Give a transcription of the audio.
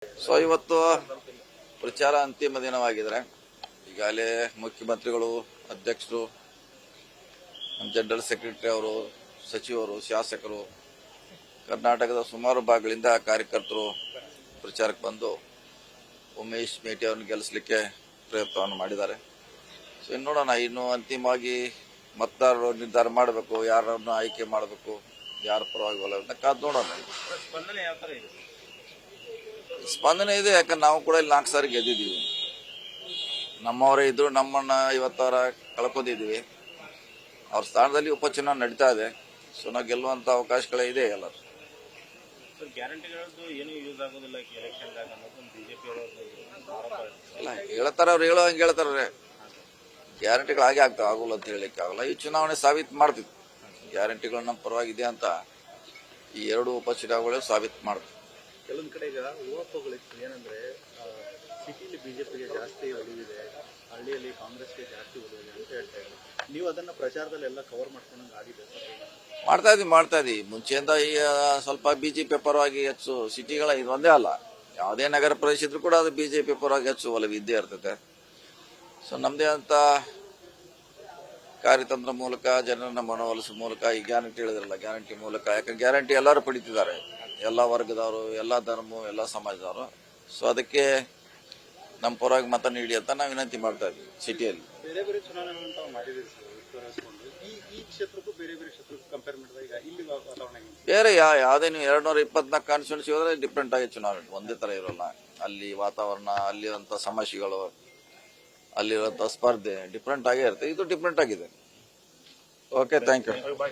So ಇವತ್ತು ಪ್ರಚಾರ ಅಂತಿಮ ದಿನವಾಗಿದ್ರೆ ಈಗಾಗಲೇ ಮುಖ್ಯಮಂತ್ರಿಗಳು, ಅಧ್ಯಕ್ಷರು, ಜನರಲ್ ಸೆಕ್ರೆಟರಿ ಅವರು, ಸಚಿವರು, ಶಾಸಕರು, ಕರ್ನಾಟಕದ ಸುಮಾರು ಭಾಗಗಳಿಂದ ಕಾರ್ಯಕರ್ತರು ಪ್ರಚಾರಕ್ಕೆ ಬಂದು ಉಮೇಶ್ ಮೇಟಿ ಅವರನ್ನು ಗೆಲ್ಲಿಸಲಿಕ್ಕೆ ಪ್ರಯತ್ನವನ್ನು ಮಾಡಿದ್ದಾರೆ. ಸೊ ಇನ್ನು ನೋಡೋಣ, ಇನ್ನು ಅಂತಿಮವಾಗಿ ಮತದಾರರು ನಿರ್ಧಾರ ಮಾಡಬೇಕು, ಯಾರನ್ನು ಆಯ್ಕೆ ಮಾಡಬೇಕು, ಯಾರ ಪರವಾಗಿ ಒಲವನ್ನು ಕಾದು ನೋಡೋಣ. ಸ್ಪಂದನೆ ಇದೆ, ಯಾಕಂದ್ರೆ ನಾವು ಕೂಡ ಇಲ್ಲಿ 4 ಸಾರಿ ಗೆದ್ದಿದ್ದೀವಿ. ನಮ್ಮವರೇ ಇದ್ರು ನಮ್ಮನ್ನ ಇವತ್ತವರ ಕಳ್ಕೊಂಡಿದ್ದೀವಿ. ಅವ್ರ ಸ್ಥಾನದಲ್ಲಿ ಉಪಚುನಾವಣೆ ನಡೀತಾ ಇದೆ. ಸೊ ನಾವು ಗೆಲ್ಲುವಂತ ಅವಕಾಶಗಳೇ ಇದೆ. ಎಲ್ಲರೂ ಇಲ್ಲ ಹೇಳ್ತಾರೆ, ಅವ್ರು ಹೇಳೋ ಹಂಗೆ ಹೇಳ್ತಾರೆ. ಗ್ಯಾರಂಟಿಗಳು ಹಾಗೆ ಆಗ್ತಾವೆ, ಆಗೋಲ್ಲ ಅಂತ ಹೇಳಲಿಕ್ಕೆ ಆಗಲ್ಲ. ಈ ಚುನಾವಣೆ ಸಾಬೀತು ಮಾಡ್ತಿತ್ತು ಗ್ಯಾರಂಟಿಗಳು ನಮ್ಮ ಪರವಾಗಿದೆ ಅಂತ. ಈ 2 ಉಪಚುನಾವಣೆಗಳು ಸಾಬೀತು ಮಾಡ್ತೀವಿ. ಕೆಲವೊಂದು ಕಡೆ ಈಗ ಊಹಾಪೋಹಗಳಿತ್ತು. ಏನಂದ್ರೆ ಸಿಟಿಲಿ ಬಿಜೆಪಿಗೆ ಜಾಸ್ತಿ ಒಲಿವಿದೆ, ಹಳ್ಳಿಯಲ್ಲಿ ಕಾಂಗ್ರೆಸ್ಗೆ ಜಾಸ್ತಿ ಒಲಿವಿದೆ ಅಂತ ಹೇಳ್ತಾ ಇದ್ದಾರೆ. ನೀವು ಅದನ್ನ ಪ್ರಚಾರದಲ್ಲಿ ಎಲ್ಲ ಕವರ್ ಮಾಡ್ಕೊಂಡಂಗೆ ಆಗಿದೆ ಸರ್? ಮಾಡ್ತಾ ಇದೀವಿ ಮುಂಚೆಯಿಂದ. ಈಗ ಸ್ವಲ್ಪ ಬಿಜೆಪಿ ಪರವಾಗಿ ಹೆಚ್ಚು ಸಿಟಿಗಳ ಇದು ಒಂದೇ ಅಲ್ಲ, ಯಾವುದೇ ನಗರ ಪ್ರದೇಶ ಇದ್ರೂ ಕೂಡ ಅದು ಬಿಜೆಪಿ ಪರವಾಗಿ ಹೆಚ್ಚು ಒಲವು ಇದ್ದೇ ಇರ್ತದೆ. ಸೊ ನಮ್ದೇ ಅಂತ ಕಾರ್ಯತಂತ್ರ ಮೂಲಕ, ಜನರನ್ನ ಮನವೊಲಿಸುವ ಮೂಲಕ, ಈ ಗ್ಯಾರಂಟಿ ಹೇಳಿದ್ರಲ್ಲ, ಗ್ಯಾರಂಟಿ ಮೂಲಕ. ಯಾಕಂದ್ರೆ ಗ್ಯಾರಂಟಿ ಎಲ್ಲರೂ ಪಡಿತಿದ್ದಾರೆ, ಎಲ್ಲ ವರ್ಗದವರು, ಎಲ್ಲ ಧರ್ಮ, ಎಲ್ಲ ಸಮಾಜದವರು. ಸೊ ಅದಕ್ಕೆ ನಮ್ಮ ಪರವಾಗಿ ಮತ ನೀಡಿ ಅಂತ ನಾವು ವಿನಂತಿ ಮಾಡ್ತಾ ಇದ್ವಿ. ಸಿಟಿಯಲ್ಲಿ ಬೇರೆ ಬೇರೆ ಚುನಾವಣೆಗಳನ್ನು ಮಾಡಿದ್ದೀರಿ ಸರ್, ಈ ಕ್ಷೇತ್ರಕ್ಕೂ ಬೇರೆ ಬೇರೆ ಕ್ಷೇತ್ರಕ್ಕೂ ಕಂಪೇರ್ ಮಾಡಿದಾಗ ಈಗ ಇಲ್ಲಿ ವಾತಾವರಣ ಬೇರೆ ಯಾವುದೇ ನೀವು 224 ಕಾನ್ಸ್ಟಿಟ್ಯೂನ್ಸಿ ಹೋದ್ರೆ ಡಿಫ್ರೆಂಟ್ ಆಗಿ ಚುನಾವಣೆ ಒಂದೇ ತರ ಇರೋಲ್ಲ. ಅಲ್ಲಿ ವಾತಾವರಣ, ಅಲ್ಲಿರುವಂತ ಸಮಸ್ಯೆಗಳು, ಅಲ್ಲಿರುವಂತ ಸ್ಪರ್ಧೆ ಡಿಫ್ರೆಂಟ್ ಆಗೇ ಇರುತ್ತೆ. ಇದು ಡಿಫ್ರೆಂಟ್ ಆಗಿದೆ. Okay, thank you.